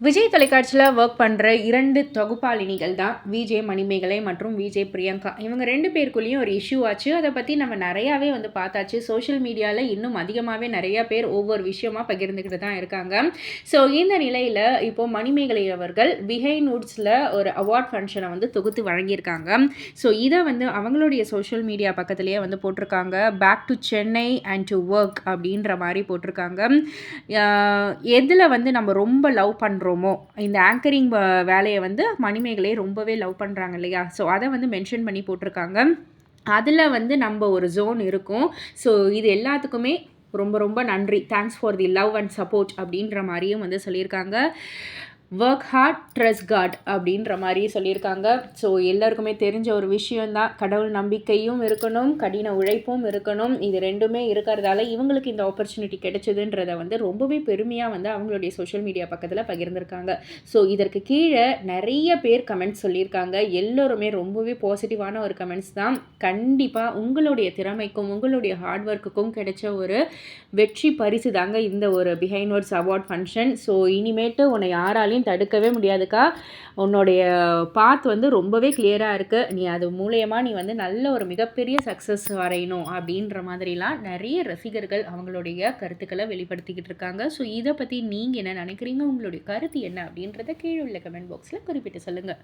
விஜய் தொலைக்காட்சியில் ஒர்க் பண்ணுற 2 தொகுப்பாளினிகள் தான் விஜே மணிமேகலை மற்றும் விஜே பிரியங்கா. இவங்க 2 பேருக்குள்ளேயும் ஒரு இஷ்யூ ஆச்சு. அதை பற்றி நம்ம நிறையாவே பார்த்தாச்சு. சோஷியல் மீடியாவில் இன்னும் அதிகமாகவே நிறையா பேர் ஒவ்வொரு விஷயமா பகிர்ந்துக்கிட்டு தான் இருக்காங்க. ஸோ இந்த நிலையில் இப்போது மணிமேகலை அவர்கள் பிஹைண்ட் வுட்ஸில் ஒரு அவார்ட் ஃபங்க்ஷனை தொகுத்து வழங்கியிருக்காங்க. ஸோ இதை அவங்களுடைய சோஷியல் மீடியா பக்கத்துலேயே போட்டிருக்காங்க. Back to Chennai and to work அப்படின்ற மாதிரி போட்டிருக்காங்க. எதில் நம்ம ரொம்ப லவ் பண்ணுறோமோ இந்த ஆங்கரிங் வேலையை மணிமேகலை ரொம்பவே லவ் பண்ணுறாங்க இல்லையா? ஸோ அதை மென்ஷன் பண்ணி போட்டிருக்காங்க. அதில் நம்ம ஒரு ஜோன் இருக்கும். ஸோ இது எல்லாத்துக்குமே ரொம்ப ரொம்ப நன்றி, thanks for the love and support அப்படின்ற மாதிரியும் சொல்லியிருக்காங்க. ஒர்க் ஹார்ட் ட்ரஸ்ட் காட் அப்படின்ற மாதிரி சொல்லியிருக்காங்க. ஸோ எல்லாருக்குமே தெரிஞ்ச ஒரு விஷயந்தான், கடவுள் நம்பிக்கையும் இருக்கணும், கடின உழைப்பும் இருக்கணும். இது ரெண்டுமே இருக்கிறதால இவங்களுக்கு இந்த ஆப்பர்ச்சுனிட்டி கிடைச்சதுன்றதை ரொம்பவே பெருமையாக அவங்களுடைய சோஷியல் மீடியா பக்கத்தில் பகிர்ந்திருக்காங்க. ஸோ இதற்கு கீழே நிறைய பேர் கமெண்ட்ஸ் சொல்லியிருக்காங்க. எல்லோருமே ரொம்பவே பாசிட்டிவான ஒரு கமெண்ட்ஸ் தான். கண்டிப்பாக உங்களுடைய திறமைக்கும் உங்களுடைய ஹார்ட் ஒர்க்குக்கும் கிடைச்ச ஒரு வெற்றி பரிசு தாங்க இந்த ஒரு behind Woods award function. So இனிமேட்டு உன்னை யாராலையும் தடுக்கவே முடியாதுக்கா. உன்னுடைய பாத் ரொம்பவே கிளியராக இருக்குது. நீ அது மூலயமா நீ நல்ல ஒரு மிகப்பெரிய சக்ஸஸ் வரையணும் அப்படின்ற மாதிரிலாம் நிறைய ரசிகர்கள் அவங்களுடைய கருத்துக்களை வெளிப்படுத்திக்கிட்டு இருக்காங்க. ஸோ இதை பற்றி நீங்கள் என்ன நினைக்கிறீங்க? உங்களுடைய கருத்து என்ன அப்படின்றத கீழே உள்ள கமெண்ட் பாக்ஸில் குறிப்பிட்டு சொல்லுங்கள்.